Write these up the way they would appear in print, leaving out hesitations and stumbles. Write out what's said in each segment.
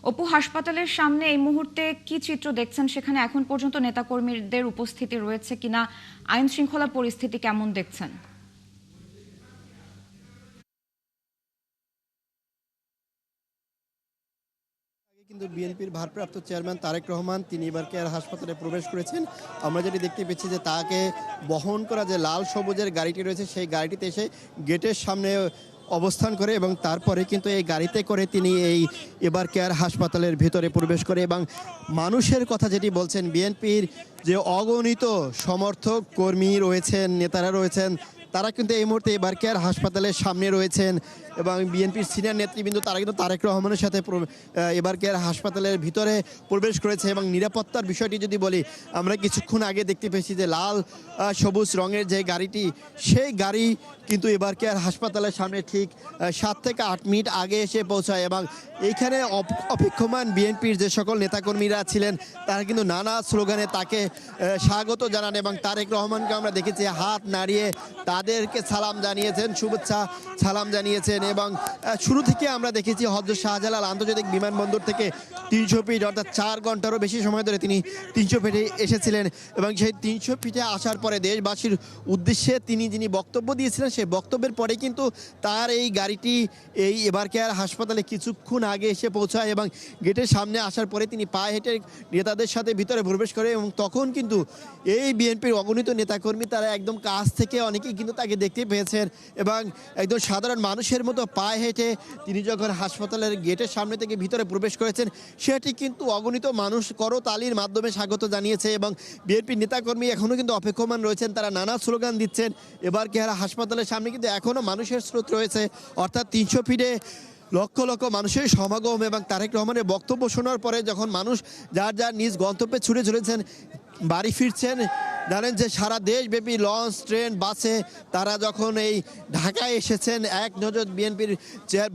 অপু, হাসপাতালের সামনে এই মুহূর্তে কি চিত্র দেখছেন? সেখানে এখন পর্যন্ত নেতাকর্মীদের উপস্থিতি রয়েছে কিনা, আইন শৃঙ্খলা পরিস্থিতি কেমন দেখছেন? কিন্তু বিএনপির ভারপ্রাপ্ত চেয়ারম্যান তারেক রহমান তিনি এবার কেয়ার হাসপাতালে প্রবেশ করেছেন। আমরা যেটি দেখতে পেয়েছি যে তাকে বহন করা যে লাল সবুজের গাড়িটি রয়েছে সেই গাড়িটিতে এসে গেটের সামনে অবস্থান করে এবং তারপরে কিন্তু এই গাড়িতে করে তিনি এই এবার কেয়ার হাসপাতালের ভিতরে প্রবেশ করে এবং মানুষের কথা যেটি বলছেন, বিএনপির যে অগণিত সমর্থক কর্মী রয়েছেন, নেতারা রয়েছেন, তারা কিন্তু এই মুহূর্তে এবার কেয়ার হাসপাতালের সামনে রয়েছেন এবং বিএনপির সিনিয়র নেতৃবৃন্দ তারা কিন্তু তারেক রহমানের সাথে এবার কেয়ার হাসপাতালের ভিতরে প্রবেশ করেছে। এবং নিরাপত্তার বিষয়টি যদি বলি, আমরা কিছুক্ষণ আগে দেখতে পেয়েছি যে লাল সবুজ রঙের যে গাড়িটি, সেই গাড়ি কিন্তু এবার কেয়ার হাসপাতালের সামনে ঠিক 7 থেকে 8 মিনিট আগে এসে পৌঁছায় এবং এইখানে অপেক্ষমান বিএনপির যে সকল নেতাকর্মীরা ছিলেন তারা কিন্তু নানা স্লোগানে তাকে স্বাগত জানান এবং তারেক রহমানকে আমরা দেখেছি হাত নাড়িয়ে তাদেরকে সালাম জানিয়েছেন, শুভেচ্ছা সালাম জানিয়েছেন। এবং শুরু থেকে আমরা দেখেছি হযরত শাহজালাল আন্তর্জাতিক বিমানবন্দর থেকে 300 ফিট অর্থাৎ 4 ঘন্টারও বেশি সময় ধরে তিনি 300 ফিটে এসেছিলেন এবং সেই 300 ফিটে আসার পরে দেশবাসীর উদ্দেশ্যে যিনি বক্তব্য দিয়েছিলেন সেই বক্তব্যের পরে কিন্তু তার এই গাড়িটি এই এবার কেয়ার হাসপাতালে কিছুক্ষণ আগে এসে পৌঁছায় এবং গেটের সামনে আসার পরে তিনি পায়ে হেঁটে নেতাদের সাথে ভিতরে প্রবেশ করে এবং তখন কিন্তু এই বিএনপির অগণিত নেতাকর্মী তারা একদম কাছ থেকে অনেকেই কিন্তু তাকে দেখতে পেয়েছেন এবং একদম সাধারণ মানুষের মতো পায়ে হেঁটে তিনি যখন হাসপাতালের গেটের সামনে থেকে ভিতরে প্রবেশ করেছেন সেটি কিন্তু অগণিত মানুষ করতালির মাধ্যমে স্বাগত জানিয়েছে এবং বিএনপির নেতাকর্মী এখনও কিন্তু অপেক্ষমান রয়েছেন, তারা নানা স্লোগান দিচ্ছেন। এবার কেয়ার হাসপাতালের সামনে কিন্তু এখনও মানুষের স্রোত রয়েছে, অর্থাৎ 300 ফিটে লক্ষ লক্ষ মানুষের সমাগম এবং তারেক রহমানের বক্তব্য শোনার পরে যখন মানুষ যার যার নিজ গন্তব্যে ছুটে চলেছেন, বাড়ি ফিরছেন। জানেন যে সারা দেশব্যাপী লঞ্চ, ট্রেন, বাসে তারা যখন এই ঢাকায় এসেছেন এক নজর বিএনপির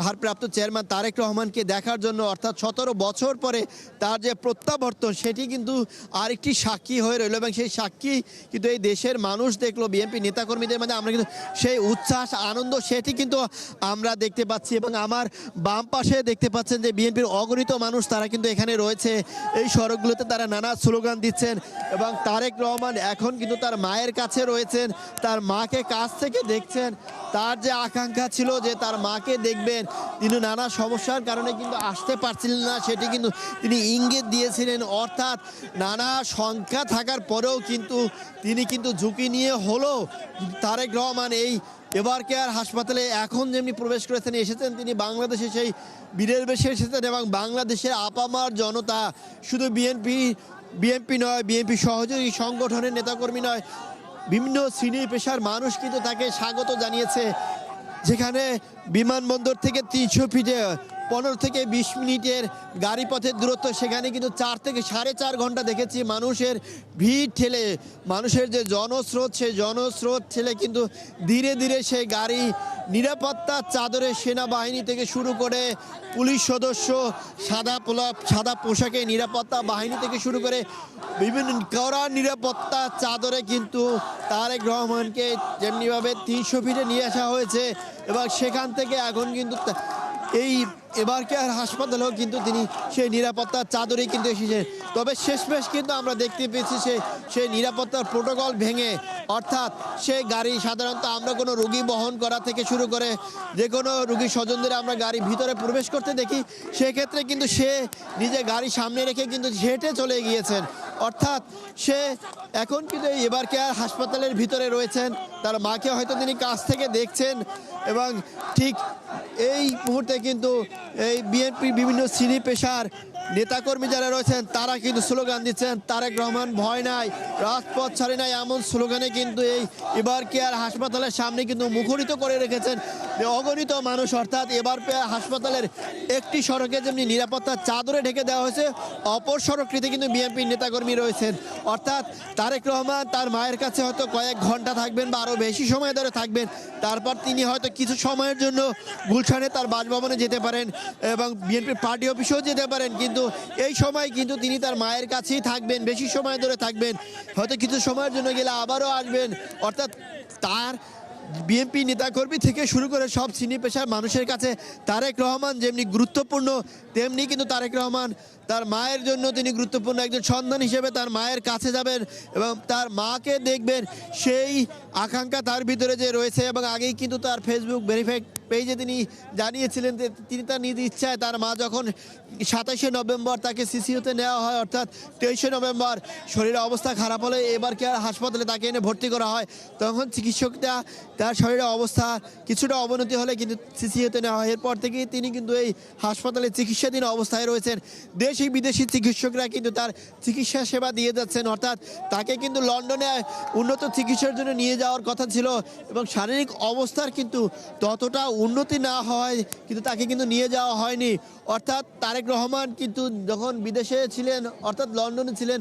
ভারপ্রাপ্ত চেয়ারম্যান তারেক রহমানকে দেখার জন্য, অর্থাৎ 17 বছর পরে তার যে প্রত্যাবর্তন সেটি কিন্তু আরেকটি সাক্ষী হয়ে রইল এবং সেই সাক্ষী কিন্তু এই দেশের মানুষ দেখলো। বিএনপি নেতাকর্মীদের মধ্যে আমরা কিন্তু সেই উচ্ছ্বাস আনন্দ সেটি কিন্তু আমরা দেখতে পাচ্ছি এবং আমার বাম পাশে দেখতে পাচ্ছেন যে বিএনপির অগণিত মানুষ তারা কিন্তু এখানে রয়েছে, এই সড়কগুলোতে তারা নানা স্লোগান দিচ্ছেন এবং তারেক রহমান এখন কিন্তু তার মায়ের কাছে রয়েছেন, তার মাকে কাছ থেকে দেখছেন। তার যে আকাঙ্ক্ষা ছিল যে তার মাকে দেখবেন, তিনি নানা সমস্যার কারণে কিন্তু আসতে পারছিলেন না, সেটি কিন্তু তিনি ইঙ্গিত দিয়েছিলেন। অর্থাৎ নানা সংখ্যা থাকার পরেও কিন্তু তিনি কিন্তু ঝুঁকি নিয়ে হলো তারেক রহমান এই এবার কেয়ার হাসপাতালে এখন যেমনি প্রবেশ করেছেন, এসেছেন তিনি বাংলাদেশে সেই বীরের বেশে এসেছেন এবং বাংলাদেশের আপামার জনতা, শুধু বিএনপি নয়, বিএনপি সহযোগী সংগঠনের নেতাকর্মী নয়, বিভিন্ন শ্রেণী পেশার মানুষ কিন্তু তাকে স্বাগত জানিয়েছে। যেখানে বিমানবন্দর থেকে 300 ফিটে 15 থেকে 20 মিনিটের গাড়ি পথের দূরত্ব, সেখানে কিন্তু 4 থেকে 4.5 ঘন্টা দেখেছি মানুষের ভিড় ঠেলে, মানুষের যে জনস্রোত সেই জনস্রোত ঠেলে কিন্তু ধীরে ধীরে সেই গাড়ি নিরাপত্তার চাদরে সেনাবাহিনী থেকে শুরু করে পুলিশ সদস্য, সাদা পোশাকে নিরাপত্তা বাহিনী থেকে শুরু করে বিভিন্ন কড়া নিরাপত্তা চাদরে কিন্তু তারেক রহমানকে যেমনিভাবে 300 ফিটে নিয়ে আসা হয়েছে এবং সেখান থেকে এখন কিন্তু এই এবার কেয়ার হাসপাতালেও কিন্তু তিনি সেই নিরাপত্তার চাদরেই কিন্তু এসেছে। তবে শেষমেশ কিন্তু আমরা দেখতে পেয়েছি সেই নিরাপত্তার প্রোটোকল ভেঙে, অর্থাৎ সেই গাড়ি সাধারণত আমরা কোনো রোগী বহন করা থেকে শুরু করে যে কোনো রোগী স্বজনদের আমরা গাড়ি ভিতরে প্রবেশ করতে দেখি, সেক্ষেত্রে কিন্তু সে নিজে গাড়ি সামনে রেখে কিন্তু হেঁটে চলে গিয়েছেন। অর্থাৎ সে এখন কিন্তু এবার কেয়ার হাসপাতালের ভিতরে রয়েছেন, তার মাকে হয়তো তিনি কাছ থেকে দেখছেন এবং ঠিক এই মুহূর্তে কিন্তু এই বিএনপির বিভিন্ন শ্রেণী পেশার নেতাকর্মী যারা রয়েছেন তারা কিন্তু স্লোগান দিচ্ছেন, তারেক রহমান ভয় নাই, রাজপথ ছাড়ি নাই, এমন স্লোগানে কিন্তু এই এবার কেয়ার হাসপাতালের সামনে কিন্তু মুখরিত করে রেখেছেন অগণিত মানুষ। অর্থাৎ এবার কেয়ার হাসপাতালের একটি সড়কে যেমনি নিরাপত্তার চাদরে ঢেকে দেওয়া হয়েছে, অপর সড়কটিতে কিন্তু বিএনপির নেতাকর্মী রয়েছেন। অর্থাৎ তারেক রহমান তার মায়ের কাছে হয়তো কয়েক ঘন্টা থাকবেন বা আরও বেশি সময় ধরে থাকবেন, তারপর তিনি হয়তো কিছু সময়ের জন্য গুলশানে তার বাসভবনে যেতে পারেন এবং বিএনপির পার্টি অফিসেও যেতে পারেন, কিন্তু এই সময় কিন্তু তিনি তার মায়ের কাছেই থাকবেন, বেশি সময় ধরে থাকবেন, হয়তো কিছু সময়ের জন্য গেলে আবারও আসবেন। অর্থাৎ তার বিএনপি নেতাকর্মী থেকে শুরু করে সব শ্রেণী পেশার মানুষের কাছে তারেক রহমান যেমনি গুরুত্বপূর্ণ, তেমনি কিন্তু তারেক রহমান তার মায়ের জন্য তিনি গুরুত্বপূর্ণ। একজন সন্তান হিসেবে তার মায়ের কাছে যাবেন এবং তার মাকে দেখবেন, সেই আকাঙ্ক্ষা তার ভিতরে যে রয়েছে। এবং আগেই কিন্তু তার ফেসবুক ভেরিফাইড পেজে তিনি জানিয়েছিলেন যে তিনি তার নিজ ইচ্ছায় তার মা যখন 27শে নভেম্বর তাকে সিসিইউতে নেওয়া হয়, অর্থাৎ 23শে নভেম্বর শরীরের অবস্থা খারাপ হলে এবার কেয়ার হাসপাতালে তাকে এনে ভর্তি করা হয়, তখন চিকিৎসকরা তার শরীরের অবস্থা কিছুটা অবনতি হলে কিন্তু সিসিইউতে নেওয়া হয়। এরপর থেকেই তিনি কিন্তু এই হাসপাতালে চিকিৎসাধীন অবস্থায় রয়েছেন। দেশি বিদেশি চিকিৎসকরা কিন্তু তার চিকিৎসা সেবা দিয়ে যাচ্ছেন, অর্থাৎ তাকে কিন্তু লন্ডনে উন্নত চিকিৎসার জন্য নিয়ে যাওয়ার কথা ছিল এবং শারীরিক অবস্থার কিন্তু ততটা উন্নতি না হয় কিন্তু তাকে কিন্তু নিয়ে যাওয়া হয়নি। অর্থাৎ তারেক রহমান কিন্তু যখন বিদেশে ছিলেন, অর্থাৎ লন্ডনে ছিলেন,